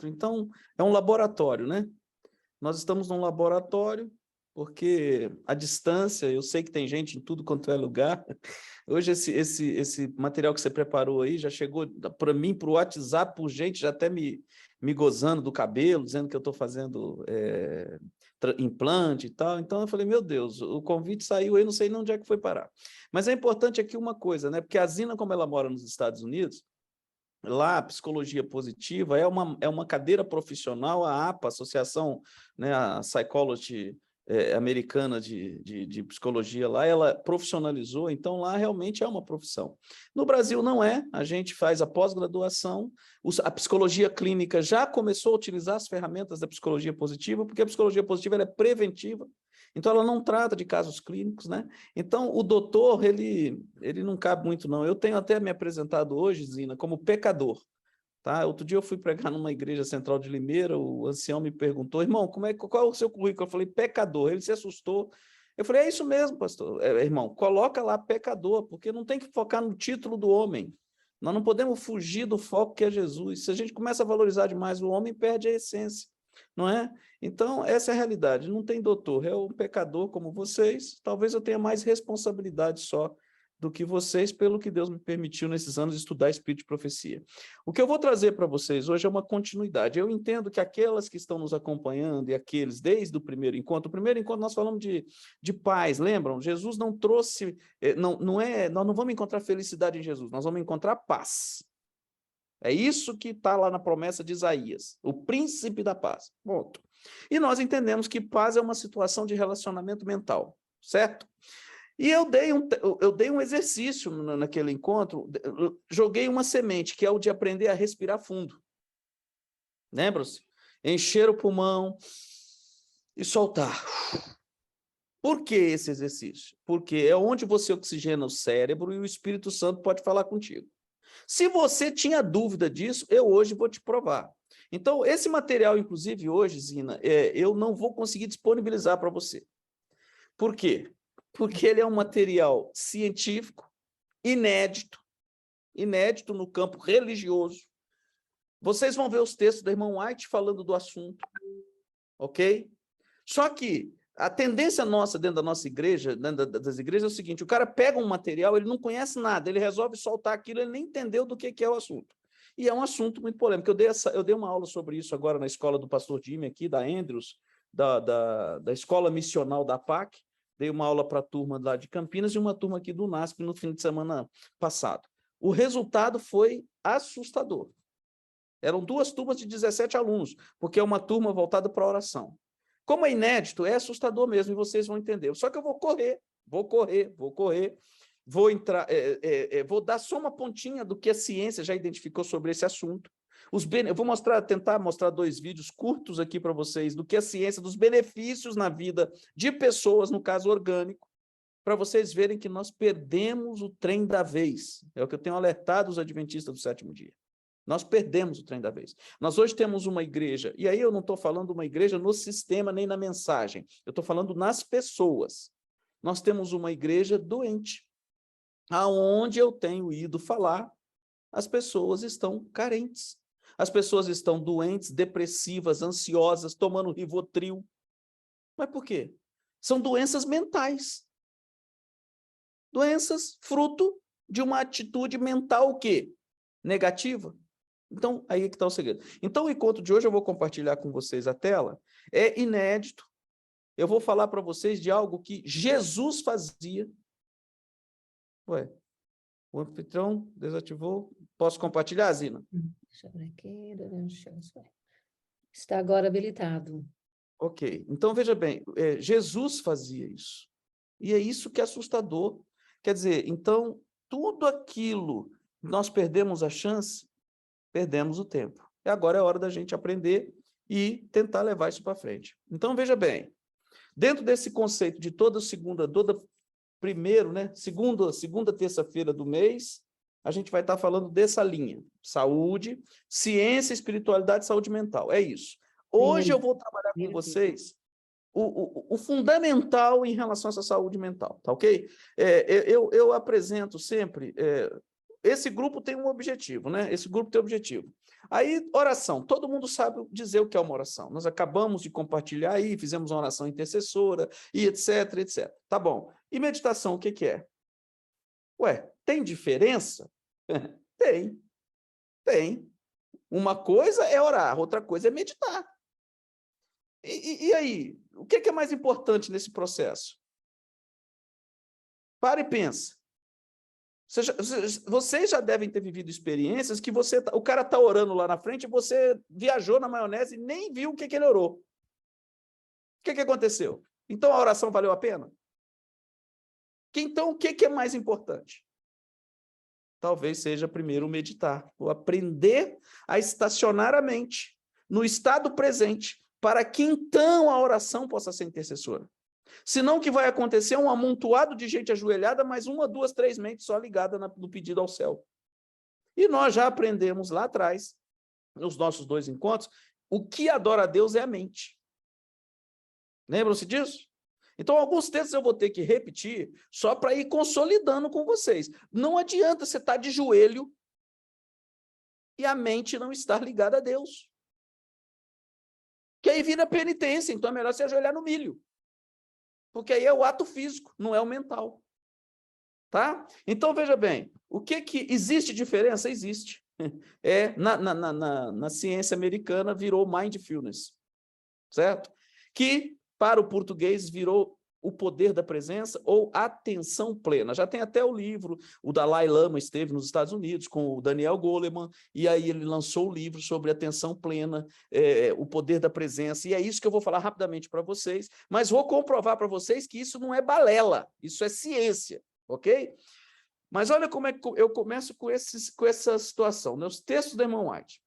Então, é um laboratório, né? Nós estamos num laboratório, porque a distância, eu sei que tem gente em tudo quanto é lugar. Hoje, esse material que você preparou aí já chegou para mim, para o WhatsApp, por gente já até me gozando do cabelo, dizendo que eu estou fazendo implante e tal. Então, eu falei, meu Deus, o convite saiu aí, não sei nem onde é que foi parar. Mas é importante aqui uma coisa, né? Porque a Zina, como ela mora nos Estados Unidos, lá, a psicologia positiva é uma cadeira profissional, a APA, Associação, né, a Psychology Americana de Psicologia lá, ela profissionalizou, então lá realmente é uma profissão. No Brasil não é, a gente faz a pós-graduação, a psicologia clínica já começou a utilizar as ferramentas da psicologia positiva, porque a psicologia positiva ela é preventiva, então ela não trata de casos clínicos, né? Então, o doutor, ele não cabe muito, não. Eu tenho até me apresentado hoje, Zina, como pecador, tá? Outro dia eu fui pregar numa igreja central de Limeira, o ancião me perguntou, irmão, qual é o seu currículo? Eu falei, pecador. Ele se assustou. Eu falei, é isso mesmo, pastor. Irmão, coloca lá pecador, porque não tem que focar no título do homem. Nós não podemos fugir do foco que é Jesus. Se a gente começa a valorizar demais o homem, perde a essência, não é? Então, essa é a realidade. Não tem doutor, é um pecador como vocês. Talvez eu tenha mais responsabilidade só do que vocês, pelo que Deus me permitiu nesses anos estudar Espírito de Profecia. O que eu vou trazer para vocês hoje é uma continuidade. Eu entendo que aquelas que estão nos acompanhando e aqueles desde o primeiro encontro nós falamos de paz, lembram? Jesus não trouxe, nós não vamos encontrar felicidade em Jesus, nós vamos encontrar paz. É isso que está lá na promessa de Isaías, o príncipe da paz, ponto. E nós entendemos que paz é uma situação de relacionamento mental, certo? E eu dei um exercício naquele encontro, joguei uma semente, que é o de aprender a respirar fundo. Lembram-se? Encher o pulmão e soltar. Por que esse exercício? Porque é onde você oxigena o cérebro e o Espírito Santo pode falar contigo. Se você tinha dúvida disso, eu hoje vou te provar. Então, esse material, inclusive, hoje, Zina, eu não vou conseguir disponibilizar para você. Por quê? Porque ele é um material científico, inédito no campo religioso. Vocês vão ver os textos da irmã White falando do assunto, ok? Só que a tendência nossa dentro da nossa igreja, dentro das igrejas, é o seguinte, o cara pega um material, ele não conhece nada, ele resolve soltar aquilo, ele nem entendeu do que é o assunto. E é um assunto muito polêmico. Eu dei uma aula sobre isso agora na escola do pastor Jimmy aqui, da Andrews, da escola missional da PAC, dei uma aula para a turma lá de Campinas e uma turma aqui do NASP no fim de semana passado. O resultado foi assustador. Eram 2 turmas de 17 alunos, porque é uma turma voltada para a oração. Como é inédito, é assustador mesmo, e vocês vão entender. Só que eu vou correr, vou entrar, vou dar só uma pontinha do que a ciência já identificou sobre esse assunto. Eu vou tentar mostrar 2 vídeos curtos aqui para vocês do que a ciência, dos benefícios na vida de pessoas, no caso orgânico, para vocês verem que nós perdemos o trem da vez. É o que eu tenho alertado os adventistas do 7º dia. Nós perdemos o trem da vez. Nós hoje temos uma igreja, e aí eu não estou falando uma igreja no sistema nem na mensagem, eu estou falando nas pessoas. Nós temos uma igreja doente, aonde eu tenho ido falar, as pessoas estão carentes. As pessoas estão doentes, depressivas, ansiosas, tomando Rivotril. Mas por quê? São doenças mentais. Doenças fruto de uma atitude mental o quê? Negativa. Então, aí é que está o segredo. Então, o encontro de hoje eu vou compartilhar com vocês a tela. É inédito. Eu vou falar para vocês de algo que Jesus fazia. Ué, o anfitrião desativou. Posso compartilhar, Zina? Deixa eu ver aqui. Está agora habilitado. Ok. Então, veja bem, Jesus fazia isso. E é isso que é assustador. Quer dizer, então, tudo aquilo que nós perdemos a chance, perdemos o tempo. E agora é hora da gente aprender e tentar levar isso para frente. Então, veja bem, dentro desse conceito de toda primeiro, né, segunda terça-feira do mês, a gente vai estar falando dessa linha, saúde, ciência, espiritualidade, saúde mental, é isso. Hoje eu vou trabalhar com vocês o fundamental em relação a essa saúde mental, tá ok? Eu apresento sempre... esse grupo tem um objetivo, né? Esse grupo tem um objetivo. Aí, oração. Todo mundo sabe dizer o que é uma oração. Nós acabamos de compartilhar aí, fizemos uma oração intercessora, e etc, etc. Tá bom. E meditação, o que que é? Ué, tem diferença? Tem. Tem. Uma coisa é orar, outra coisa é meditar. E aí, o que é mais importante nesse processo? Para e pensa. Vocês já devem ter vivido experiências que o cara está orando lá na frente e você viajou na maionese e nem viu o que ele orou. O que aconteceu? Então a oração valeu a pena? Então o que é mais importante? Talvez seja primeiro meditar, ou aprender a estacionar a mente no estado presente, para que então a oração possa ser intercessora. Senão o que vai acontecer é um amontoado de gente ajoelhada, mas 1, 2, 3 mentes só ligada no pedido ao céu. E nós já aprendemos lá atrás, nos nossos 2 encontros, o que adora a Deus é a mente. Lembram-se disso? Então, alguns textos eu vou ter que repetir só para ir consolidando com vocês. Não adianta você estar de joelho e a mente não estar ligada a Deus. Que aí vira penitência, então é melhor você ajoelhar no milho. Porque aí é o ato físico, não é o mental. Tá? Então, veja bem, o que existe diferença? Existe. Na ciência americana virou mindfulness, certo? Que, para o português, virou o poder da presença ou atenção plena. Já tem até o livro, o Dalai Lama esteve nos Estados Unidos com o Daniel Goleman, e aí ele lançou o livro sobre atenção plena, o poder da presença, e é isso que eu vou falar rapidamente para vocês, mas vou comprovar para vocês que isso não é balela, isso é ciência, ok? Mas olha como é que eu começo com essa situação, nos textos da irmã White.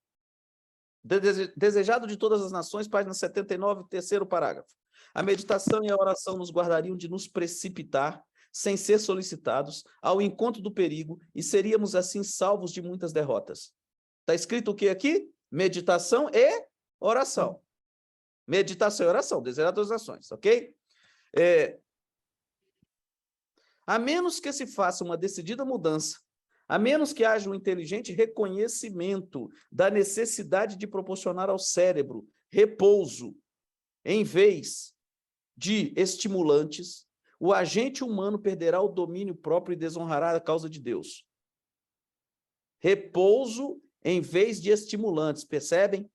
Desejado de todas as nações, página 79, 3º parágrafo. A meditação e a oração nos guardariam de nos precipitar, sem ser solicitados, ao encontro do perigo, e seríamos assim salvos de muitas derrotas. Está escrito o que aqui? Meditação e oração. Meditação e oração, desejar todas as nações, ok? A menos que se faça uma decidida mudança, a menos que haja um inteligente reconhecimento da necessidade de proporcionar ao cérebro repouso, em vez de estimulantes, o agente humano perderá o domínio próprio e desonrará a causa de Deus. Repouso em vez de estimulantes, percebem?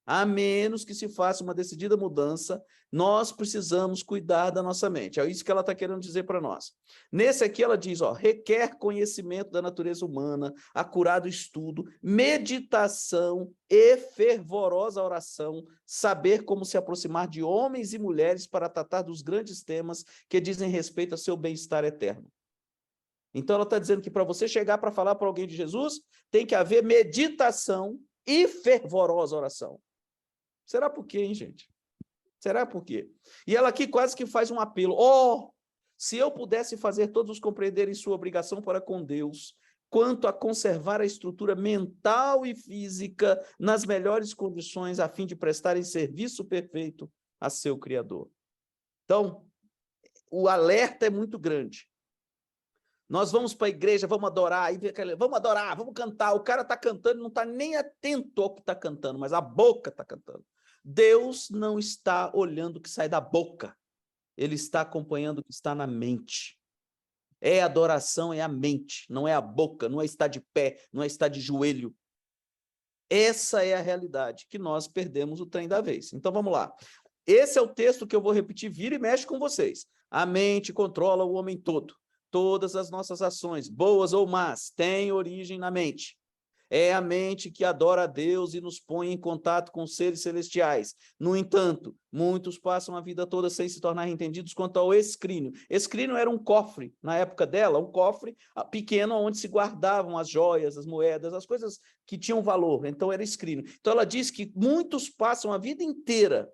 A menos que se faça uma decidida mudança, nós precisamos cuidar da nossa mente. É isso que ela está querendo dizer para nós. Nesse aqui ela diz, requer conhecimento da natureza humana, acurado estudo, meditação e fervorosa oração, saber como se aproximar de homens e mulheres para tratar dos grandes temas que dizem respeito ao seu bem-estar eterno. Então ela está dizendo que para você chegar para falar para alguém de Jesus, tem que haver meditação e fervorosa oração. Será por quê, hein, gente? Será por quê? E ela aqui quase que faz um apelo. Se eu pudesse fazer todos compreenderem sua obrigação para com Deus, quanto a conservar a estrutura mental e física nas melhores condições, a fim de prestarem serviço perfeito a seu Criador. Então, o alerta é muito grande. Nós vamos para a igreja, vamos adorar, vamos adorar, vamos cantar. O cara está cantando, não está nem atento ao que está cantando, mas a boca está cantando. Deus não está olhando o que sai da boca. Ele está acompanhando o que está na mente. Adoração, é a mente, não é a boca, não é estar de pé, não é estar de joelho. Essa é a realidade, que nós perdemos o trem da vez. Então, vamos lá. Esse é o texto que eu vou repetir, vira e mexe com vocês. A mente controla o homem todo. Todas as nossas ações, boas ou más, têm origem na mente. É a mente que adora a Deus e nos põe em contato com seres celestiais. No entanto, muitos passam a vida toda sem se tornar entendidos quanto ao escrínio. Escrínio era um cofre, na época dela, um cofre pequeno onde se guardavam as joias, as moedas, as coisas que tinham valor. Então, era escrínio. Então, ela diz que muitos passam a vida inteira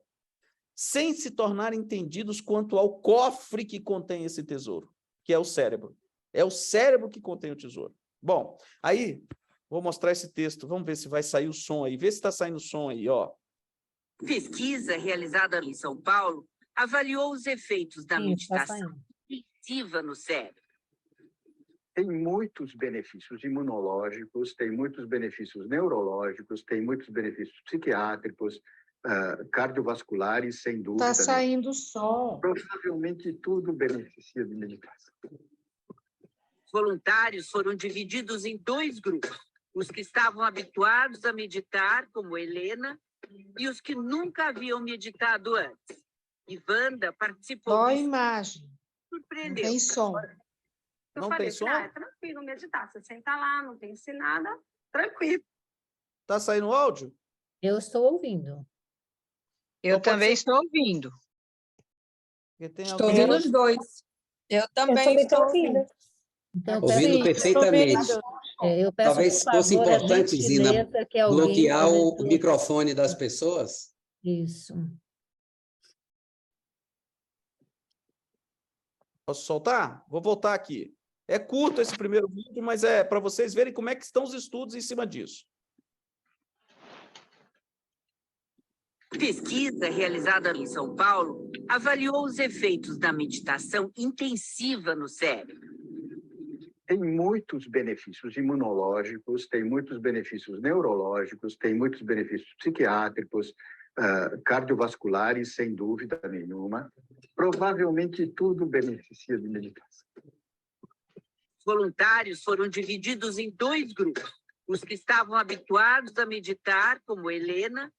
sem se tornar entendidos quanto ao cofre que contém esse tesouro, que é o cérebro. É o cérebro que contém o tesouro. Bom, aí... vou mostrar esse texto, vamos ver se vai sair o som aí. Vê se está saindo o som aí, Pesquisa realizada em São Paulo avaliou os efeitos da meditação intensiva no cérebro. Tem muitos benefícios imunológicos, tem muitos benefícios neurológicos, tem muitos benefícios psiquiátricos, cardiovasculares, sem dúvida. Está saindo som. Provavelmente tudo beneficia de meditação. Voluntários foram divididos em 2 grupos: os que estavam habituados a meditar, como Helena, e os que nunca haviam meditado antes. E Wanda participou. Só imagem. Não Surpreendeu. tem som. Eu Não falei, tem som? é tranquilo meditar. Você senta lá, não tem que ser nada, tranquilo. Tá saindo o áudio? Eu estou ouvindo. Eu Então pode também ser- estou ouvindo. Porque tem Estou alguém- ouvindo os dois. Eu também estou ouvindo. Então, eu Ouvindo peço, perfeitamente. eu peço, Talvez por fosse favor, a importante, Zina, gentileza que alguém, bloquear o por microfone das pessoas. Isso. Posso soltar? Vou voltar aqui. É curto esse primeiro vídeo, mas é para vocês verem como é que estão os estudos em cima disso. Pesquisa realizada em São Paulo avaliou os efeitos da meditação intensiva no cérebro. Tem muitos benefícios imunológicos, tem muitos benefícios neurológicos, tem muitos benefícios psiquiátricos, cardiovasculares, sem dúvida nenhuma. Provavelmente tudo beneficia de meditação. Voluntários foram divididos em 2 grupos: os que estavam habituados a meditar, como Helena,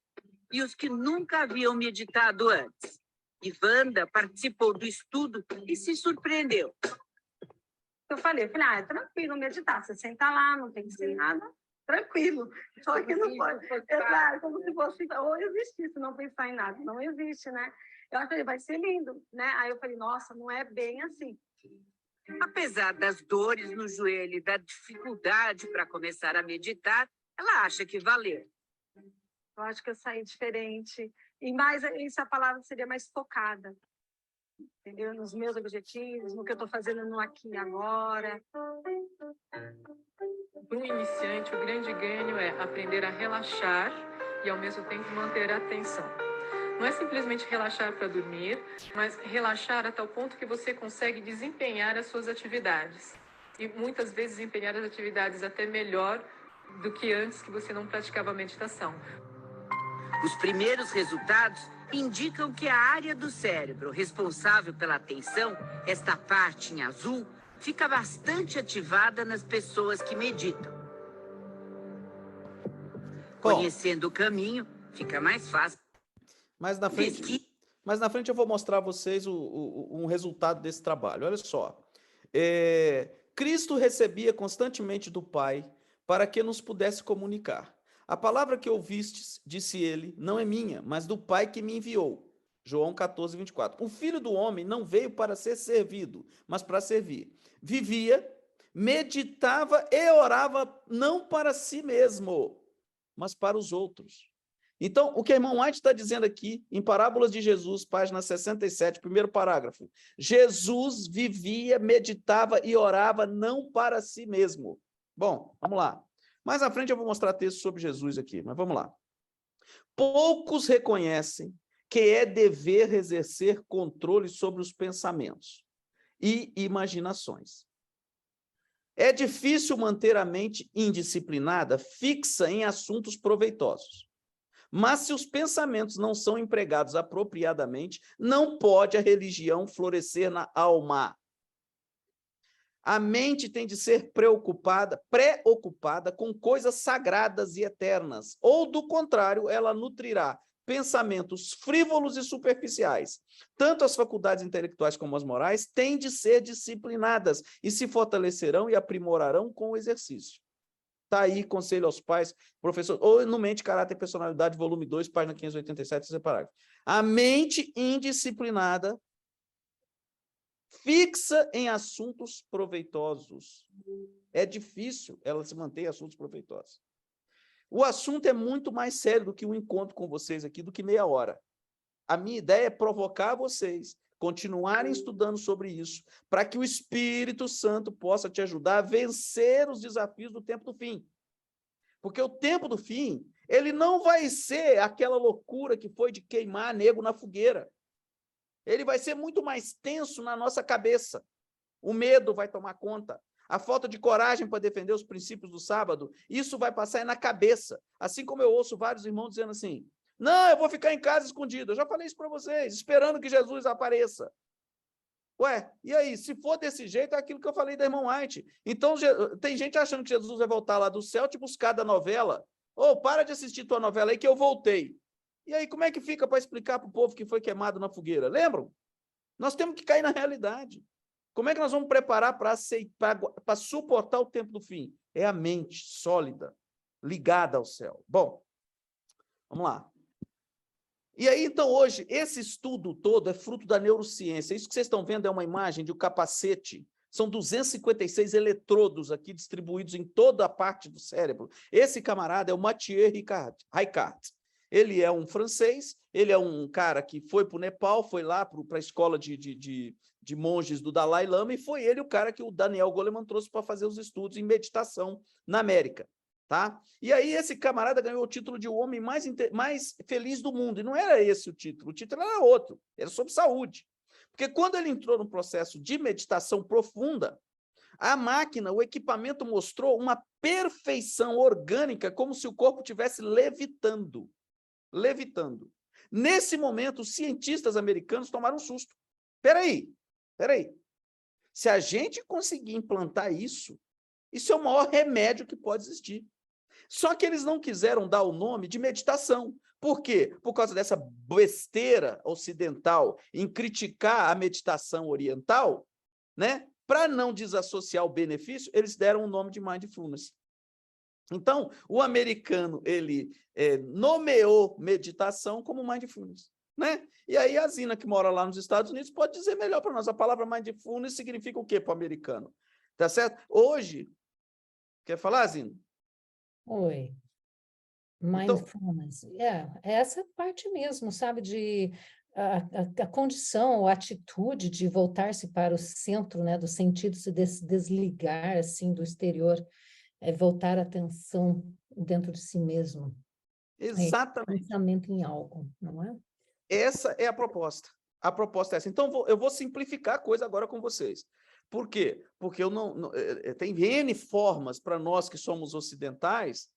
e os que nunca haviam meditado antes. E Wanda participou do estudo e se surpreendeu. Eu falei, é tranquilo meditar. Você senta lá, não tem que ser nada, tranquilo. Só que não pode. Exato, como se fosse, ou existisse, não pensar em nada. Não existe, né? Eu falei, vai ser lindo, né? Aí eu falei, nossa, não é bem assim. Apesar das dores no joelho e da dificuldade para começar a meditar, ela acha que valeu. Eu acho que eu saí diferente. E mais, isso a palavra seria mais focada. Entendeu? Nos meus objetivos, no que eu estou fazendo no aqui e agora. Para um iniciante, o grande ganho é aprender a relaxar e, ao mesmo tempo, manter a atenção. Não é simplesmente relaxar para dormir, mas relaxar a tal ponto que você consegue desempenhar as suas atividades. E muitas vezes desempenhar as atividades até melhor do que antes que você não praticava a meditação. Os primeiros resultados indicam que a área do cérebro responsável pela atenção, esta parte em azul, fica bastante ativada nas pessoas que meditam. Bom. Conhecendo o caminho, fica mais fácil. Mas na frente eu vou mostrar a vocês um resultado desse trabalho. Olha só. Cristo recebia constantemente do Pai para que nos pudesse comunicar. A palavra que ouvistes, disse ele, não é minha, mas do Pai que me enviou. João 14, 24. O Filho do Homem não veio para ser servido, mas para servir. Vivia, meditava e orava não para si mesmo, mas para os outros. Então, o que a irmã White está dizendo aqui, em Parábolas de Jesus, página 67, primeiro parágrafo. Jesus vivia, meditava e orava não para si mesmo. Bom, vamos lá. Mais à frente eu vou mostrar texto sobre Jesus aqui, mas vamos lá. Poucos reconhecem que é dever exercer controle sobre os pensamentos e imaginações. É difícil manter a mente indisciplinada, fixa em assuntos proveitosos. Mas se os pensamentos não são empregados apropriadamente, não pode a religião florescer na alma. A mente tem de ser preocupada com coisas sagradas e eternas, ou, do contrário, ela nutrirá pensamentos frívolos e superficiais. Tanto as faculdades intelectuais como as morais têm de ser disciplinadas e se fortalecerão e aprimorarão com o exercício. Está aí, Conselho aos Pais, professor, ou no Mente, Caráter e Personalidade, volume 2, página 587, esse parágrafo. A mente indisciplinada fixa em assuntos proveitosos. É difícil ela se manter em assuntos proveitosos. O assunto é muito mais sério do que um encontro com vocês aqui, do que meia hora. A minha ideia é provocar vocês, continuarem estudando sobre isso, para que o Espírito Santo possa te ajudar a vencer os desafios do tempo do fim. Porque o tempo do fim, ele não vai ser aquela loucura que foi de queimar nego na fogueira. Ele vai ser muito mais tenso na nossa cabeça. O medo vai tomar conta. a falta de coragem para defender os princípios do sábado, isso vai passar na cabeça. Assim como eu ouço vários irmãos dizendo assim, não, eu vou ficar em casa escondido. Eu já falei isso para vocês, esperando que Jesus apareça. Ué, e aí? Se for desse jeito, é aquilo que eu falei da irmã White. Então, tem gente achando que Jesus vai voltar lá do céu te buscar da novela. Ô, para de assistir tua novela aí que eu voltei. E aí, como é que fica para explicar para o povo que foi queimado na fogueira? Lembram? Nós temos que cair na realidade. Como é que nós vamos preparar para suportar o tempo do fim? É a mente sólida, ligada ao céu. Bom, vamos lá. E aí, então, hoje, esse estudo todo é fruto da neurociência. Isso que vocês estão vendo é uma imagem de um capacete. São 256 eletrodos aqui distribuídos em toda a parte do cérebro. Esse camarada é o Mathieu Ricard. Ele é um francês, ele é um cara que foi para o Nepal, foi lá para a escola de monges do Dalai Lama, e foi ele o cara que o Daniel Goleman trouxe para fazer os estudos em meditação na América. Tá? E aí esse camarada ganhou o título de o homem mais feliz do mundo, e não era esse o título era outro, era sobre saúde. Porque quando ele entrou no processo de meditação profunda, a máquina, o equipamento mostrou uma perfeição orgânica, como se o corpo estivesse levitando. Levitando. Nesse momento, os cientistas americanos tomaram um susto. Peraí. Se a gente conseguir implantar isso é o maior remédio que pode existir. Só que eles não quiseram dar o nome de meditação. Por quê? Por causa dessa besteira ocidental em criticar a meditação oriental, né? Para não desassociar o benefício, eles deram o nome de mindfulness. Então, o americano, ele nomeou meditação como mindfulness, né? E aí a Zina, que mora lá nos Estados Unidos, pode dizer melhor para nós. A palavra mindfulness significa o quê para o americano? Tá certo? Hoje, quer falar, Zina? Oi. Mindfulness. Essa parte mesmo, sabe, de a condição, a atitude de voltar-se para o centro, né, do sentido de se desligar, assim, do exterior, voltar a atenção dentro de si mesmo. Exatamente. Pensamento em algo, não é? Essa é a proposta. A proposta é essa. Então, eu vou simplificar a coisa agora com vocês. Por quê? Porque tem N formas para nós que somos ocidentais,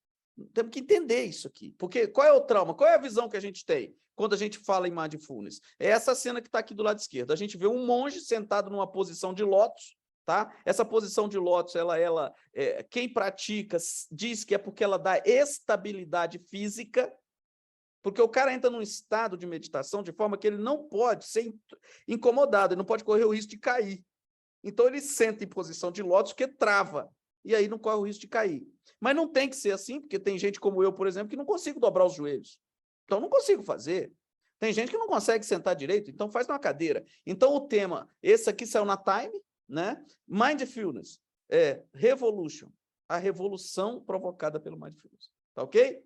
temos que entender isso aqui. Porque qual é o trauma? Qual é a visão que a gente tem quando a gente fala em mindfulness? É essa cena que está aqui do lado esquerdo. A gente vê um monge sentado numa posição de lótus, tá? Essa posição de lótus, quem pratica diz que é porque ela dá estabilidade física, porque o cara entra num estado de meditação de forma que ele não pode ser incomodado, ele não pode correr o risco de cair. Então, ele senta em posição de lótus que trava, e aí não corre o risco de cair. Mas não tem que ser assim, porque tem gente como eu, por exemplo, que não consigo dobrar os joelhos. Então, não consigo fazer. Tem gente que não consegue sentar direito, então faz numa cadeira. Então, o tema, esse aqui saiu na Time, né? Mindfulness, Revolution, a revolução provocada pelo Mindfulness. Tá ok?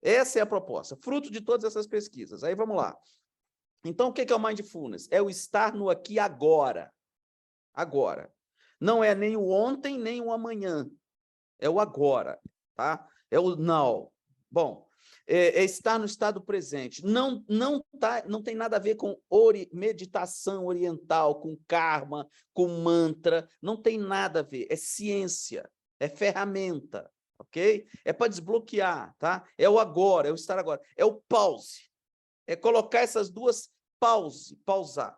Essa é a proposta, fruto de todas essas pesquisas. Aí, vamos lá. Então, o que é o Mindfulness? É o estar no aqui e agora. Agora. Não é nem o ontem, nem o amanhã. É o agora, tá? É o now. Bom, é estar no estado presente. Não tem nada a ver com meditação oriental, com karma, com mantra. Não tem nada a ver. É ciência, é ferramenta, ok? É para desbloquear, tá? É o agora, é o estar agora. É o pause. É colocar essas duas pausar,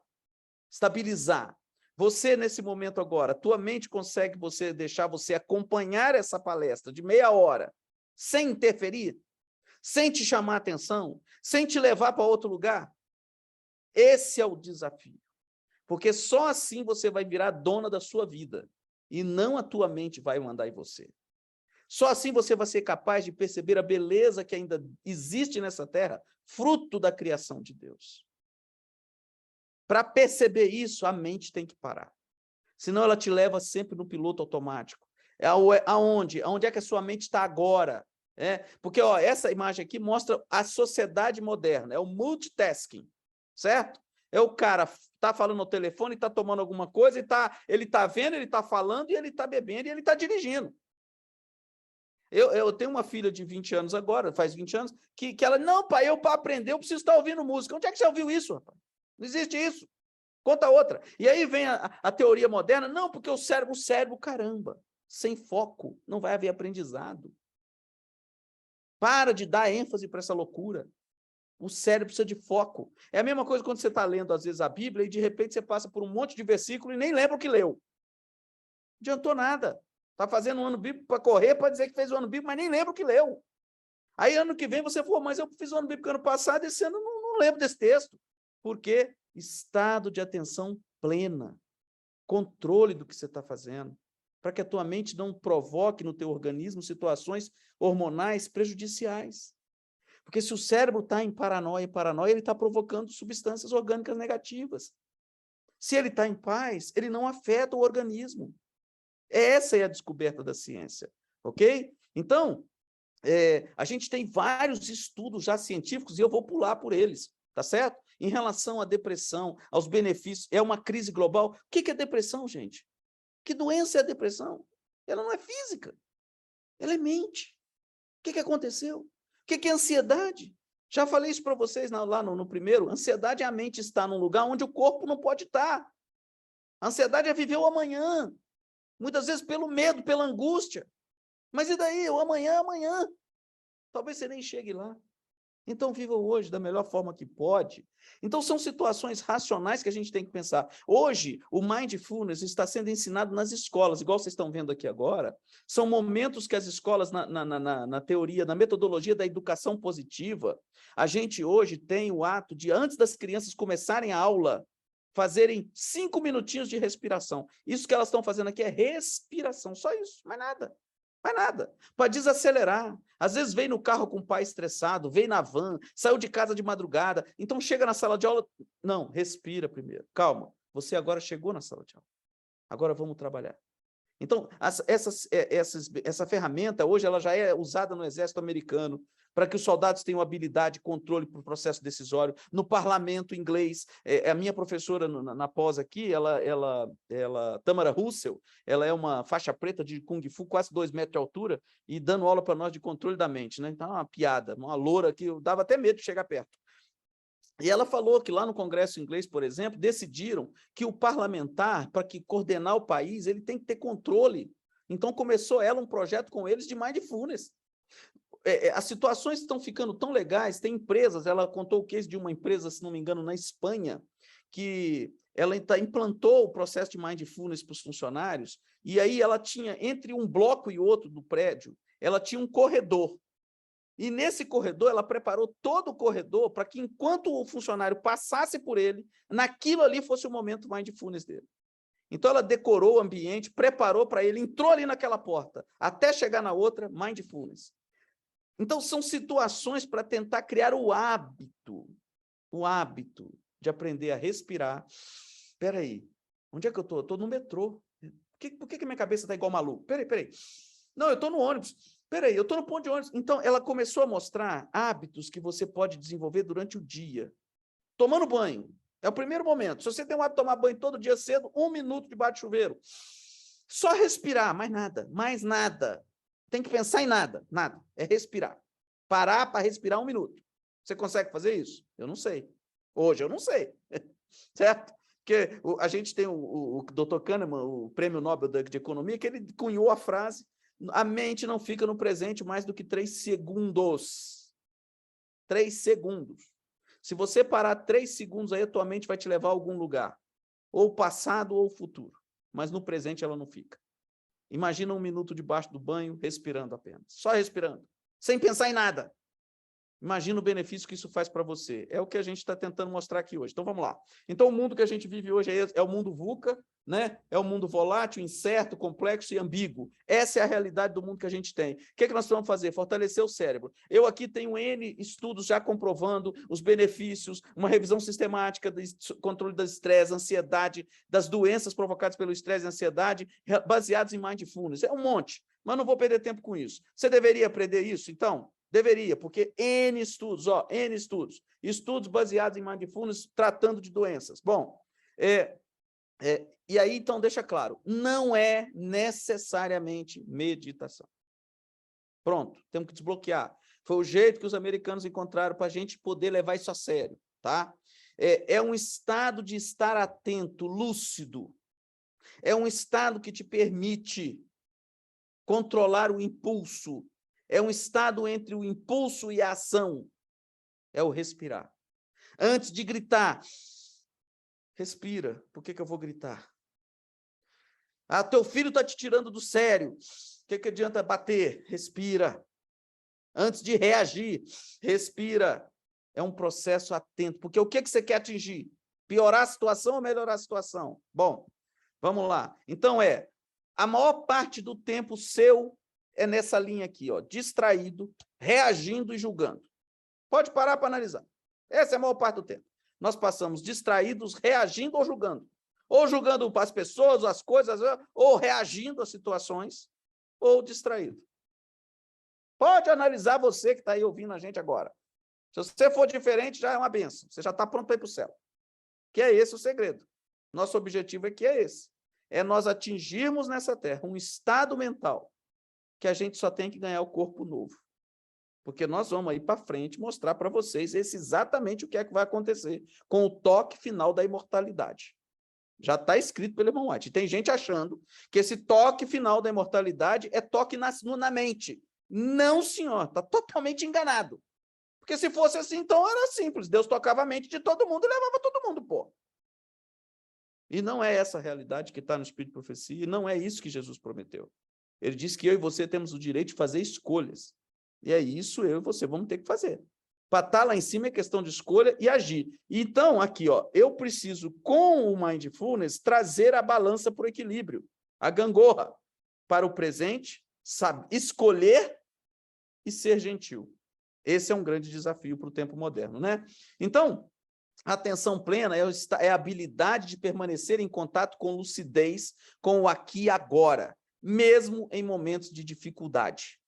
estabilizar. Você, nesse momento agora, tua mente consegue deixar você acompanhar essa palestra de meia hora, sem interferir, sem te chamar a atenção, sem te levar para outro lugar? Esse é o desafio. Porque só assim você vai virar dona da sua vida, e não a tua mente vai mandar em você. Só assim você vai ser capaz de perceber a beleza que ainda existe nessa terra, fruto da criação de Deus. Para perceber isso, a mente tem que parar. Senão ela te leva sempre no piloto automático. Aonde? Aonde é que a sua mente está agora? Porque essa imagem aqui mostra a sociedade moderna, é o multitasking, certo? É o cara está falando no telefone, está tomando alguma coisa, ele está vendo, ele está falando, e ele está bebendo, e ele está dirigindo. Eu tenho uma filha de 20 anos agora, faz 20 anos, que ela, não, pai, para aprender eu preciso estar ouvindo música. Onde é que você ouviu isso, rapaz? Não existe isso. Conta outra. E aí vem a teoria moderna, não, porque o cérebro, caramba. Sem foco, não vai haver aprendizado. Para de dar ênfase para essa loucura. O cérebro precisa de foco. É a mesma coisa quando você está lendo, às vezes, a Bíblia e, de repente, você passa por um monte de versículo e nem lembra o que leu. Não adiantou nada. Está fazendo um ano bíblico para correr, para dizer que fez o ano bíblico, mas nem lembra o que leu. Aí, ano que vem, você falou, mas eu fiz o ano bíblico ano passado, esse ano não lembro desse texto. Por quê? Estado de atenção plena. Controle do que você está fazendo. Para que a tua mente não provoque no teu organismo situações hormonais prejudiciais. Porque se o cérebro está em paranoia, ele está provocando substâncias orgânicas negativas. Se ele está em paz, ele não afeta o organismo. Essa é a descoberta da ciência, ok? Então, a gente tem vários estudos já científicos e eu vou pular por eles, tá certo? Em relação à depressão, aos benefícios, é uma crise global. O que é depressão, gente? Que doença é a depressão? Ela não é física, ela é mente. O que aconteceu? O que é ansiedade? Já falei isso para vocês lá no primeiro. Ansiedade é a mente estar num lugar onde o corpo não pode estar. A ansiedade é viver o amanhã. Muitas vezes pelo medo, pela angústia. Mas e daí? O amanhã é amanhã. Talvez você nem chegue lá. Então, viva hoje da melhor forma que pode. Então, são situações racionais que a gente tem que pensar. Hoje, o Mindfulness está sendo ensinado nas escolas, igual vocês estão vendo aqui agora. São momentos que as escolas, na teoria, na metodologia da educação positiva, a gente hoje tem o ato de, antes das crianças começarem a aula, fazerem 5 minutinhos de respiração. Isso que elas estão fazendo aqui é respiração, só isso, mais nada. Mais nada, para desacelerar. Às vezes vem no carro com o pai estressado, vem na van, saiu de casa de madrugada, então chega na sala de aula, não, respira primeiro, calma, você agora chegou na sala de aula, agora vamos trabalhar. Então, essa ferramenta, hoje, ela já é usada no exército americano, para que os soldados tenham habilidade e controle para o processo decisório. No parlamento inglês, a minha professora na pós aqui, Tamara Russell, ela é uma faixa preta de Kung Fu, quase 2 metros de altura, e dando aula para nós de controle da mente, né? Então, é uma piada, uma loura que eu dava até medo de chegar perto. E ela falou que lá no Congresso inglês, por exemplo, decidiram que o parlamentar, para que coordenar o país, ele tem que ter controle. Então, começou ela um projeto com eles de mindfulness. As situações estão ficando tão legais, tem empresas, ela contou o case de uma empresa, se não me engano, na Espanha, que ela implantou o processo de mindfulness para os funcionários, e aí ela tinha, entre um bloco e outro do prédio, ela tinha um corredor. E nesse corredor, ela preparou todo o corredor para que, enquanto o funcionário passasse por ele, naquilo ali fosse o momento mindfulness dele. Então, ela decorou o ambiente, preparou para ele, entrou ali naquela porta, até chegar na outra, mindfulness. Então, são situações para tentar criar o hábito de aprender a respirar. Espera aí, onde é que eu estou? Eu estou no metrô. Por que minha cabeça está igual maluco? Peraí. Não, eu estou no ônibus. Peraí, eu estou no ponto de ônibus. Então, ela começou a mostrar hábitos que você pode desenvolver durante o dia. Tomando banho. É o primeiro momento. Se você tem um hábito de tomar banho todo dia cedo, 1 minuto debaixo de chuveiro. Só respirar, mais nada. Tem que pensar em nada. É respirar. Parar para respirar 1 minuto. Você consegue fazer isso? Eu não sei. Hoje eu não sei. Certo? Porque a gente tem o Dr. Kahneman, o Prêmio Nobel de Economia, que ele cunhou a frase: a mente não fica no presente mais do que 3 segundos. 3 segundos. Se você parar 3 segundos, aí a tua mente vai te levar a algum lugar. Ou passado ou futuro. Mas no presente ela não fica. Imagina 1 minuto debaixo do banho, respirando apenas. Só respirando. Sem pensar em nada. Imagina o benefício que isso faz para você. É o que a gente está tentando mostrar aqui hoje. Então, vamos lá. Então, o mundo que a gente vive hoje é o mundo VUCA, né? É o mundo volátil, incerto, complexo e ambíguo. Essa é a realidade do mundo que a gente tem. O que nós vamos fazer? Fortalecer o cérebro. Eu aqui tenho N estudos já comprovando os benefícios, uma revisão sistemática do controle do estresse, ansiedade, das doenças provocadas pelo estresse e ansiedade, baseados em mindfulness. É um monte, mas não vou perder tempo com isso. Você deveria aprender isso, então? Deveria, porque N estudos, estudos baseados em mindfulness tratando de doenças. Bom, e aí, então, deixa claro, não é necessariamente meditação. Pronto, temos que desbloquear. Foi o jeito que os americanos encontraram para a gente poder levar isso a sério, tá? É um estado de estar atento, lúcido. É um estado que te permite controlar o impulso. É um estado entre o impulso e a ação. É o respirar. Antes de gritar, respira. Por que eu vou gritar? Ah, teu filho está te tirando do sério. O que adianta bater? Respira. Antes de reagir, respira. É um processo atento. Porque o que você quer atingir? Piorar a situação ou melhorar a situação? Bom, vamos lá. Então, a maior parte do tempo seu é nessa linha aqui, ó, distraído, reagindo e julgando. Pode parar para analisar. Essa é a maior parte do tempo. Nós passamos distraídos, reagindo ou julgando. Ou julgando as pessoas, as coisas, ou reagindo às situações, ou distraído. Pode analisar você que está aí ouvindo a gente agora. Se você for diferente, já é uma benção. Você já está pronto para ir para o céu. Que é esse o segredo. Nosso objetivo aqui é esse. É nós atingirmos nessa terra um estado mental que a gente só tem que ganhar o corpo novo. Porque nós vamos aí para frente mostrar para vocês exatamente o que é que vai acontecer com o toque final da imortalidade. Já está escrito pelo irmão White. Tem gente achando que esse toque final da imortalidade é toque na mente. Não, senhor, está totalmente enganado. Porque se fosse assim, então era simples. Deus tocava a mente de todo mundo e levava todo mundo, pô. E não é essa a realidade que está no Espírito de Profecia, e não é isso que Jesus prometeu. Ele disse que eu e você temos o direito de fazer escolhas. E é isso eu e você vamos ter que fazer. Para estar lá em cima é questão de escolha e agir. Então, aqui, ó, eu preciso, com o Mindfulness, trazer a balança para o equilíbrio, a gangorra, para o presente, sabe, escolher e ser gentil. Esse é um grande desafio para o tempo moderno, né? Então, a atenção plena é a habilidade de permanecer em contato com lucidez, com o aqui e agora, mesmo em momentos de dificuldade.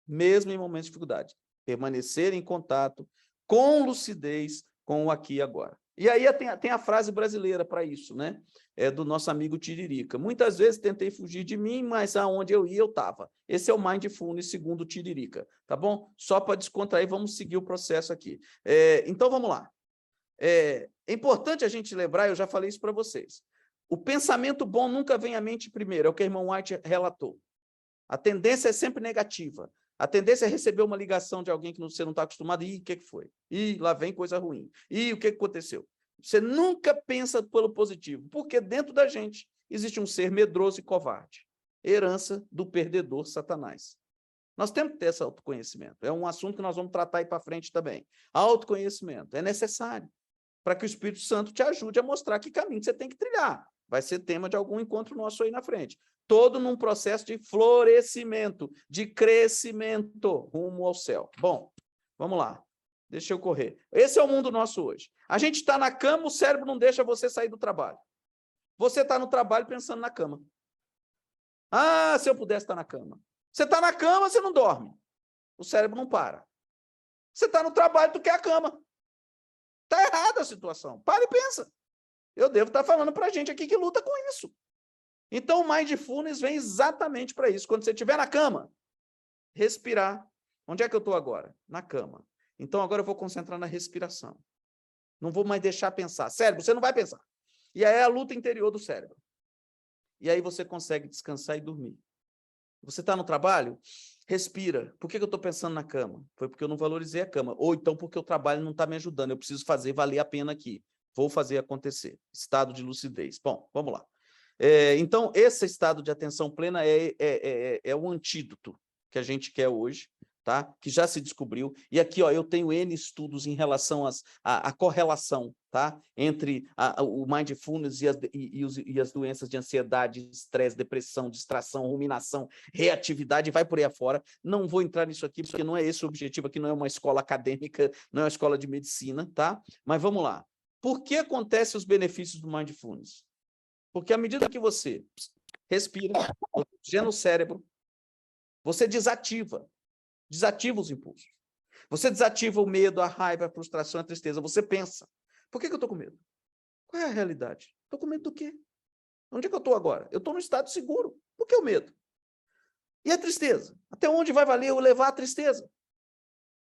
Mesmo em momentos de dificuldade. Permanecer em contato com lucidez, com o aqui e agora. E aí tem a frase brasileira para isso, né? É do nosso amigo Tiririca. Muitas vezes tentei fugir de mim, mas aonde eu ia, eu estava. Esse é o Mindfulness segundo Tiririca, tá bom? Só para descontrair, vamos seguir o processo aqui. Então, vamos lá. É importante a gente lembrar, eu já falei isso para vocês, o pensamento bom nunca vem à mente primeiro, é o que o irmão White relatou. A tendência é sempre negativa. A tendência é receber uma ligação de alguém que você não está acostumado. Ih, o que foi? Ih, lá vem coisa ruim. Ih, o que aconteceu? Você nunca pensa pelo positivo, porque dentro da gente existe um ser medroso e covarde. Herança do perdedor Satanás. Nós temos que ter esse autoconhecimento. É um assunto que nós vamos tratar aí para frente também. Autoconhecimento é necessário para que o Espírito Santo te ajude a mostrar que caminho você tem que trilhar. Vai ser tema de algum encontro nosso aí na frente. Todo num processo de florescimento, de crescimento rumo ao céu. Bom, vamos lá. Deixa eu correr. Esse é o mundo nosso hoje. A gente está na cama, o cérebro não deixa você sair do trabalho. Você está no trabalho pensando na cama. Ah, se eu pudesse estar na cama. Você está na cama, você não dorme. O cérebro não para. Você está no trabalho, tu quer a cama. Está errada a situação. Para e pensa. Eu devo estar falando para a gente aqui que luta com isso. Então, o Mindfulness vem exatamente para isso. Quando você estiver na cama, respirar. Onde é que eu estou agora? Na cama. Então, agora eu vou concentrar na respiração. Não vou mais deixar pensar. Cérebro, você não vai pensar. E aí é a luta interior do cérebro. E aí você consegue descansar e dormir. Você está no trabalho? Respira. Por que eu estou pensando na cama? Foi porque eu não valorizei a cama. Ou então porque o trabalho não está me ajudando. Eu preciso fazer valer a pena aqui. Vou fazer acontecer. Estado de lucidez. Bom, vamos lá. Então, esse estado de atenção plena é o antídoto que a gente quer hoje, tá? Que já se descobriu. E aqui, ó, eu tenho N estudos em relação à correlação, tá? Entre o mindfulness e as doenças de ansiedade, estresse, depressão, distração, ruminação, reatividade, vai por aí afora. Não vou entrar nisso aqui, porque não é esse o objetivo. Aqui não é uma escola acadêmica, não é uma escola de medicina, tá? Mas vamos lá. Por que acontecem os benefícios do mindfulness? Porque à medida que você respira, oxigena o cérebro, você desativa os impulsos. Você desativa o medo, a raiva, a frustração, a tristeza. Você pensa, por que eu estou com medo? Qual é a realidade? Estou com medo do quê? Onde é que eu estou agora? Eu estou no estado seguro. Por que o medo? E a tristeza? Até onde vai valer eu levar a tristeza?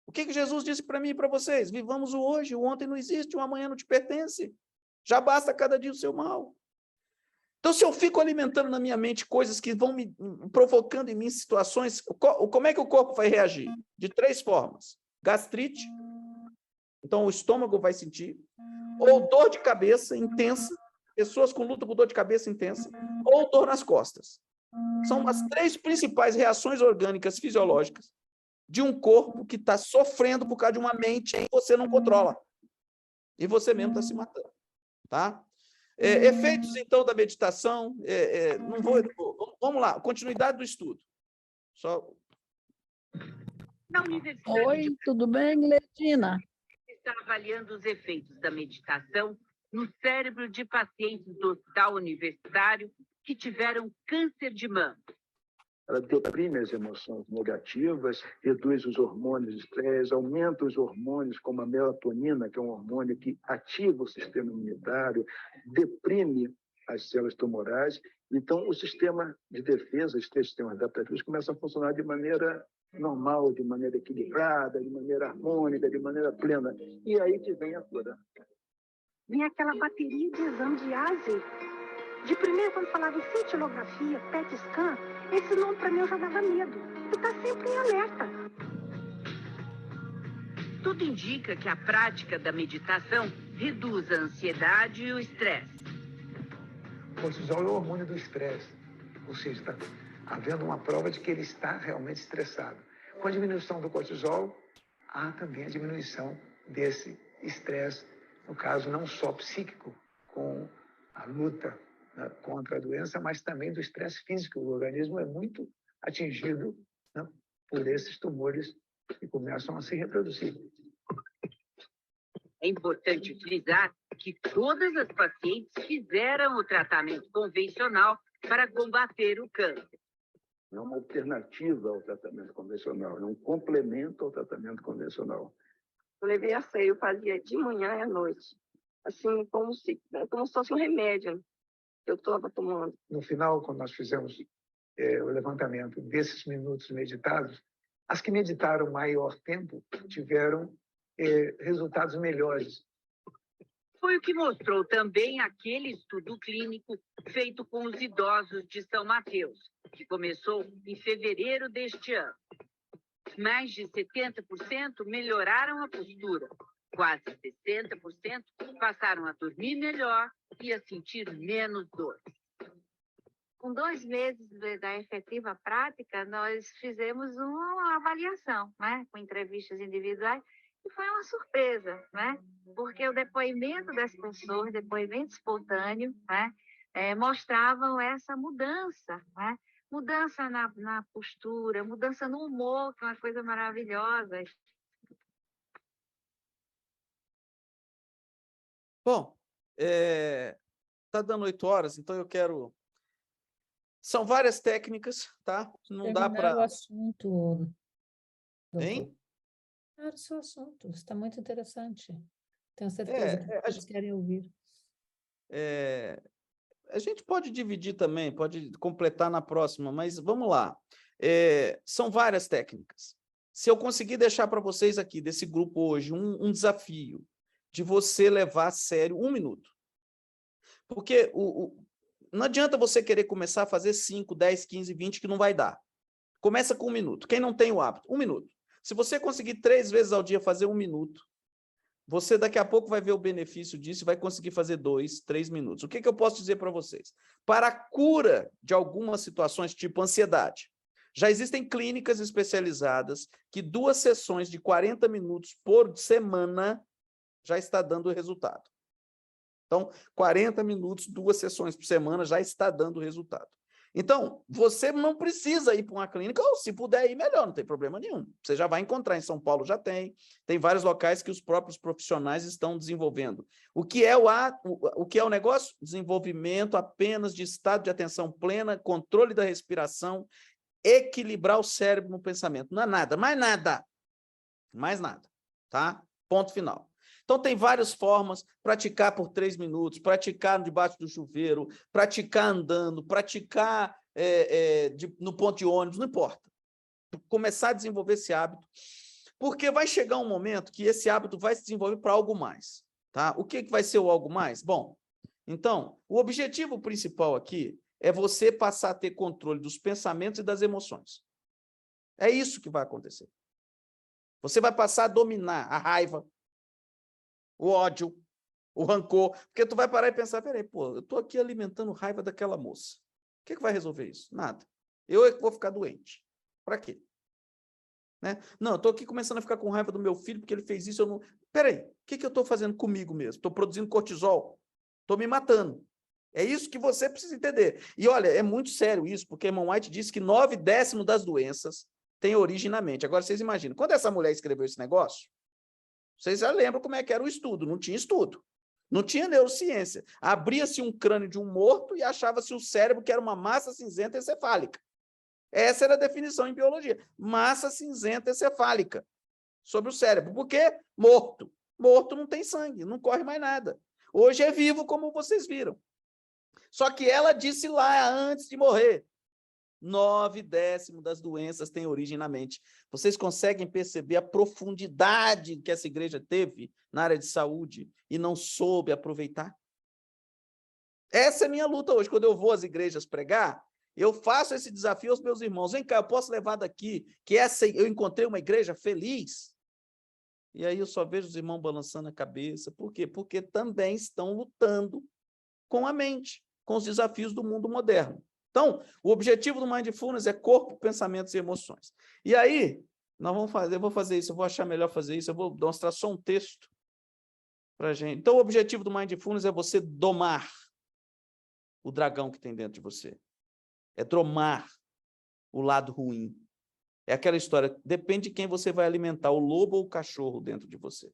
O que Jesus disse para mim e para vocês? Vivamos o hoje, o ontem não existe, o amanhã não te pertence. Já basta cada dia o seu mal. Então, se eu fico alimentando na minha mente coisas que vão me provocando em mim situações, como é que o corpo vai reagir? De 3 formas. Gastrite, então o estômago vai sentir, ou dor de cabeça intensa, pessoas com luta por dor de cabeça intensa, ou dor nas costas. São as 3 principais reações orgânicas fisiológicas de um corpo que está sofrendo por causa de uma mente que você não controla. E você mesmo está se matando. Tá? Efeitos, então, da meditação. Vamos lá, continuidade do estudo. Na Universidade Oi, tudo bem, Letina? está avaliando os efeitos da meditação no cérebro de pacientes do hospital universitário que tiveram câncer de mama. Ela deprime as emoções negativas, reduz os hormônios de estresse, aumenta os hormônios como a melatonina, que é um hormônio que ativa o sistema imunitário, deprime as células tumorais. Então, o sistema de defesa, os 3 sistemas adaptativos, começam a funcionar de maneira normal, de maneira equilibrada, de maneira harmônica, de maneira plena. E aí que vem a cura. Vinha aquela bateria de exame de ASE. De primeiro, quando falava em cintilografia, PET scan, esse nome para mim eu já dava medo. Tu tá sempre em alerta. Tudo indica que a prática da meditação reduz a ansiedade e o estresse. O cortisol é o hormônio do estresse, ou seja, está havendo uma prova de que ele está realmente estressado. Com a diminuição do cortisol, há também a diminuição desse estresse, no caso não só psíquico, com a luta, né, contra a doença, mas também do estresse físico. O organismo é muito atingido, né, por esses tumores que começam a se reproduzir. É importante frisar que todas as pacientes fizeram o tratamento convencional para combater o câncer. Não é uma alternativa ao tratamento convencional, é um complemento ao tratamento convencional. Eu levei a sério, eu fazia de manhã e à noite. Assim, como se fosse um remédio que eu estava tomando. No final, quando nós fizemos o levantamento desses minutos meditados, as que meditaram maior tempo tiveram resultados melhores. Foi o que mostrou também aquele estudo clínico feito com os idosos de São Mateus, que começou em fevereiro deste ano. Mais de 70% melhoraram a postura, quase 60% passaram a dormir melhor e a sentir menos dor. Com 2 meses da efetiva prática, nós fizemos uma avaliação, né, com entrevistas individuais, e foi uma surpresa, né, porque o depoimento das pessoas, depoimento espontâneo, né, mostravam essa mudança, né, mudança na postura, mudança no humor, que é uma coisa maravilhosa. Bom, está dando 8 horas, então eu quero... São várias técnicas, tá? Não dá para... o assunto. Hein? Terminar o seu assunto, está muito interessante. Tenho certeza que vocês querem ouvir. A gente pode dividir também, pode completar na próxima, mas vamos lá. São várias técnicas. Se eu conseguir deixar para vocês aqui, desse grupo hoje, um desafio de você levar a sério 1 minuto. Porque não adianta você querer começar a fazer 5, 10, 15, 20, que não vai dar. Começa com 1 minuto. Quem não tem o hábito, 1 minuto. Se você conseguir 3 vezes ao dia fazer 1 minuto, você daqui a pouco vai ver o benefício disso e vai conseguir fazer 2, 3 minutos. O que eu posso dizer para vocês? Para a cura de algumas situações, tipo ansiedade, já existem clínicas especializadas que 2 sessões de 40 minutos por semana já está dando resultado. Então, 40 minutos, 2 sessões por semana já está dando resultado. Então, você não precisa ir para uma clínica, ou se puder ir, melhor, não tem problema nenhum. Você já vai encontrar, em São Paulo já tem vários locais que os próprios profissionais estão desenvolvendo. O que é o negócio? Desenvolvimento apenas de estado de atenção plena, controle da respiração, equilibrar o cérebro no pensamento. Não é nada, mais nada. Mais nada, tá? Ponto final. Então, tem várias formas, praticar por 3 minutos, praticar debaixo do chuveiro, praticar andando, praticar no ponto de ônibus, não importa. Começar a desenvolver esse hábito, porque vai chegar um momento que esse hábito vai se desenvolver para algo mais. Tá? O que vai ser o algo mais? Bom, Então, o objetivo principal aqui é você passar a ter controle dos pensamentos e das emoções. É isso que vai acontecer. Você vai passar a dominar a raiva, o ódio, o rancor, porque tu vai parar e pensar, peraí, pô, eu estou aqui alimentando raiva daquela moça. O que vai resolver isso? Nada. Eu é que vou ficar doente. Para quê? Né? Não, eu estou aqui começando a ficar com raiva do meu filho porque ele fez isso, eu não... Peraí, o que eu estou fazendo comigo mesmo? Estou produzindo cortisol, estou me matando. É isso que você precisa entender. E olha, é muito sério isso, porque Ellen White disse que 9/10 das doenças têm origem na mente. Agora, vocês imaginam, quando essa mulher escreveu esse negócio, vocês já lembram como é que era o estudo, não tinha estudo. Não tinha neurociência. Abria-se um crânio de um morto e achava-se o cérebro que era uma massa cinzenta encefálica. Essa era a definição em biologia. Massa cinzenta encefálica sobre o cérebro. Por quê? Morto. Morto não tem sangue, não corre mais nada. Hoje é vivo, como vocês viram. Só que ela disse lá, antes de morrer, 9/10 das doenças têm origem na mente. Vocês conseguem perceber a profundidade que essa igreja teve na área de saúde e não soube aproveitar? Essa é a minha luta hoje. Quando eu vou às igrejas pregar, eu faço esse desafio aos meus irmãos. Vem cá, eu posso levar daqui que eu encontrei uma igreja feliz? E aí eu só vejo os irmãos balançando a cabeça. Por quê? Porque também estão lutando com a mente, com os desafios do mundo moderno. Então, o objetivo do Mindfulness é corpo, pensamentos e emoções. E aí, nós vamos fazer, eu vou fazer isso, eu vou achar melhor fazer isso, eu vou mostrar só um texto para a gente. Então, o objetivo do Mindfulness é você domar o dragão que tem dentro de você. É domar o lado ruim. É aquela história, depende de quem você vai alimentar, o lobo ou o cachorro dentro de você.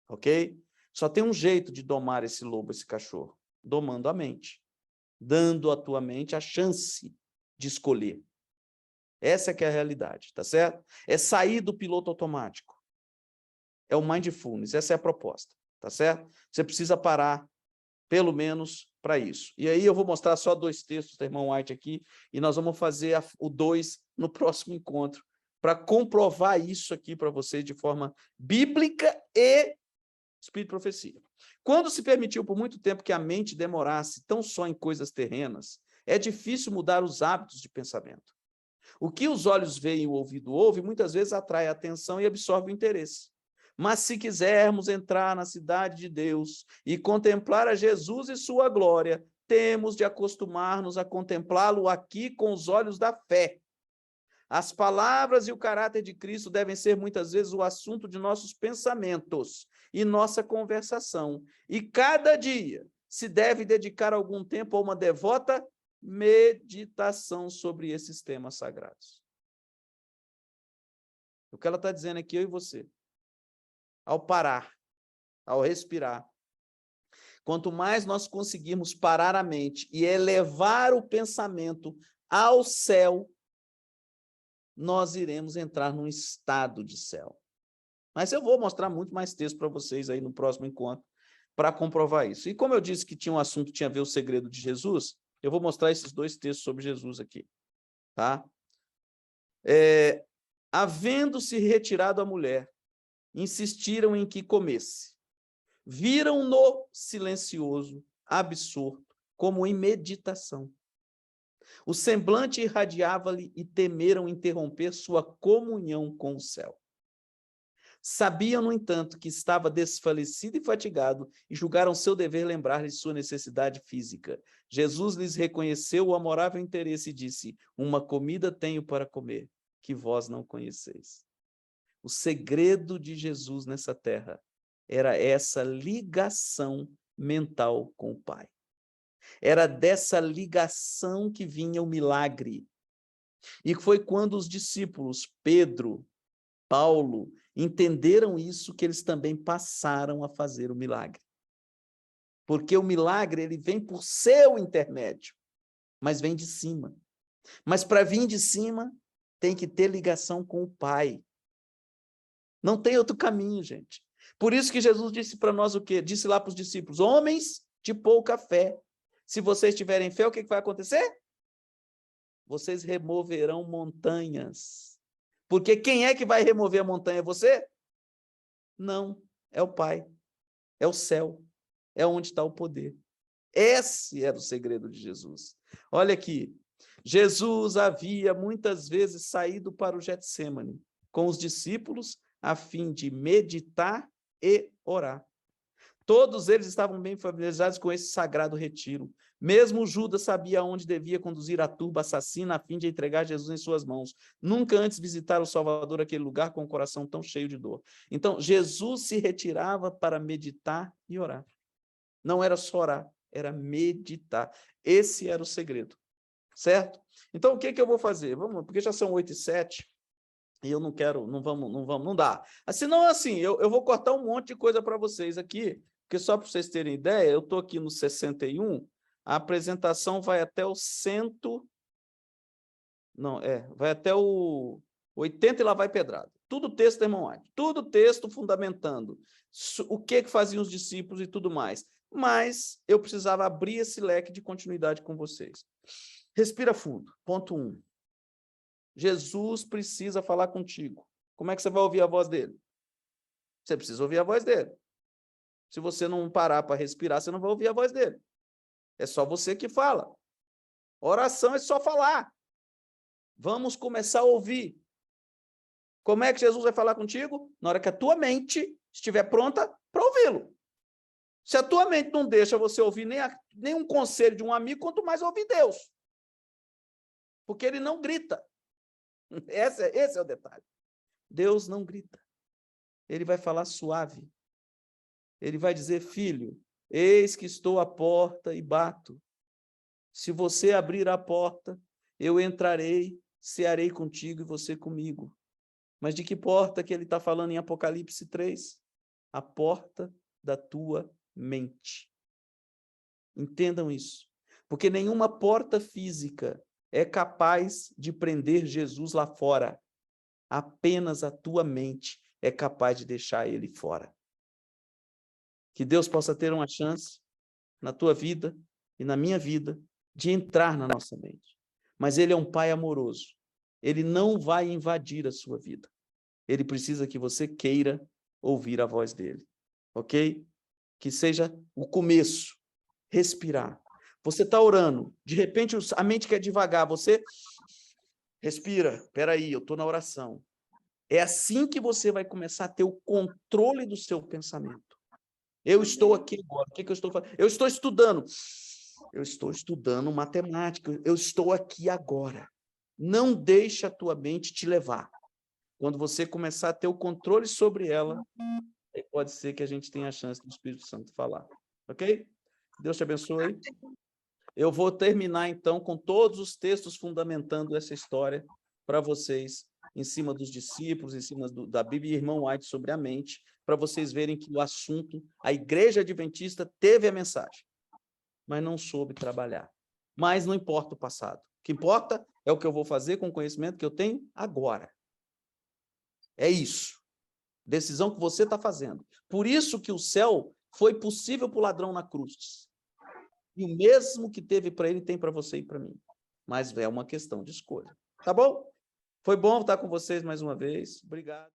Ok? Só tem um jeito de domar esse lobo, esse cachorro, domando a mente. Dando à tua mente a chance de escolher. Essa é que é a realidade, tá certo? É sair do piloto automático. É o Mindfulness, essa é a proposta, tá certo? Você precisa parar, pelo menos, para isso. E aí eu vou mostrar só 2 textos da irmã White aqui, e nós vamos fazer o 2 no próximo encontro, para comprovar isso aqui para vocês de forma bíblica e Espírito e profecia. Quando se permitiu por muito tempo que a mente demorasse tão só em coisas terrenas, é difícil mudar os hábitos de pensamento. O que os olhos veem e o ouvido ouve, muitas vezes atrai a atenção e absorve o interesse. Mas se quisermos entrar na cidade de Deus e contemplar a Jesus e sua glória, temos de acostumar-nos a contemplá-lo aqui com os olhos da fé. As palavras e o caráter de Cristo devem ser muitas vezes o assunto de nossos pensamentos e nossa conversação. E cada dia se deve dedicar algum tempo a uma devota meditação sobre esses temas sagrados. O que ela está dizendo aqui, eu e você, ao parar, ao respirar, quanto mais nós conseguirmos parar a mente e elevar o pensamento ao céu, nós iremos entrar num estado de céu. Mas eu vou mostrar muito mais texto para vocês aí no próximo encontro, para comprovar isso. E como eu disse que tinha um assunto, tinha a ver o segredo de Jesus, eu vou mostrar esses 2 textos sobre Jesus aqui. Tá? Havendo-se retirado a mulher, insistiram em que comesse. Viram-no silencioso, absorto, como em meditação. O semblante irradiava-lhe e temeram interromper sua comunhão com o céu. Sabiam, no entanto, que estava desfalecido e fatigado e julgaram seu dever lembrar-lhe sua necessidade física. Jesus lhes reconheceu o amorável interesse e disse: uma comida tenho para comer, que vós não conheceis. O segredo de Jesus nessa terra era essa ligação mental com o Pai. Era dessa ligação que vinha o milagre. E foi quando os discípulos, Pedro, Paulo, entenderam isso que eles também passaram a fazer o milagre. Porque o milagre ele vem por seu intermédio, mas vem de cima. Mas para vir de cima, tem que ter ligação com o Pai. Não tem outro caminho, gente. Por isso que Jesus disse para nós o quê? Disse lá para os discípulos: homens de pouca fé. Se vocês tiverem fé, o que vai acontecer? Vocês removerão montanhas. Porque quem é que vai remover a montanha? É você? Não, é o Pai. É o céu. É onde está o poder. Esse era o segredo de Jesus. Olha aqui, Jesus havia muitas vezes saído para o Getsêmani com os discípulos a fim de meditar e orar. Todos eles estavam bem familiarizados com esse sagrado retiro. Mesmo Judas sabia onde devia conduzir a turba assassina a fim de entregar Jesus em suas mãos. Nunca antes visitara o Salvador aquele lugar com o coração tão cheio de dor. Então, Jesus se retirava para meditar e orar. Não era só orar, era meditar. Esse era o segredo, certo? Então, o que eu vou fazer? Vamos, porque já são 8h07 e eu não quero, não dá. Senão, assim, eu vou cortar um monte de coisa para vocês aqui, porque só para vocês terem ideia, eu estou aqui no 61, a apresentação vai até o 100... Não, vai até o 80 e lá vai pedrada. Tudo texto, irmão White, tudo texto fundamentando o que faziam os discípulos e tudo mais. Mas eu precisava abrir esse leque de continuidade com vocês. Respira fundo. Ponto 1. Jesus precisa falar contigo. Como é que você vai ouvir a voz dele? Você precisa ouvir a voz dele. Se você não parar para respirar, você não vai ouvir a voz dele. É só você que fala. Oração é só falar. Vamos começar a ouvir. Como é que Jesus vai falar contigo? Na hora que a tua mente estiver pronta para ouvi-lo. Se a tua mente não deixa você ouvir nem um conselho de um amigo, quanto mais ouvir Deus. Porque ele não grita. Esse é o detalhe. Deus não grita. Ele vai falar suave. Ele vai dizer, filho, eis que estou à porta e bato. Se você abrir a porta, eu entrarei, cearei contigo e você comigo. Mas de que porta que ele está falando em Apocalipse 3? A porta da tua mente. Entendam isso. Porque nenhuma porta física é capaz de prender Jesus lá fora. Apenas a tua mente é capaz de deixar ele fora. Que Deus possa ter uma chance na tua vida e na minha vida de entrar na nossa mente. Mas ele é um pai amoroso. Ele não vai invadir a sua vida. Ele precisa que você queira ouvir a voz dele. Ok? Que seja o começo. Respirar. Você está orando. De repente, a mente quer devagar. Você respira. Espera aí, eu estou na oração. É assim que você vai começar a ter o controle do seu pensamento. Eu estou aqui agora. O que eu estou fazendo? Eu estou estudando. Eu estou estudando matemática. Eu estou aqui agora. Não deixe a tua mente te levar. Quando você começar a ter o controle sobre ela, pode ser que a gente tenha a chance do Espírito Santo falar. Ok? Deus te abençoe. Eu vou terminar, então, com todos os textos fundamentando essa história para vocês, em cima dos discípulos, em cima da Bíblia, irmão White, sobre a mente, para vocês verem que o assunto, a Igreja Adventista teve a mensagem, mas não soube trabalhar. Mas não importa o passado. O que importa é o que eu vou fazer com o conhecimento que eu tenho agora. É isso. Decisão que você está fazendo. Por isso que o céu foi possível para o ladrão na cruz. E o mesmo que teve para ele, tem para você e para mim. Mas é uma questão de escolha. Tá bom? Foi bom estar com vocês mais uma vez. Obrigado.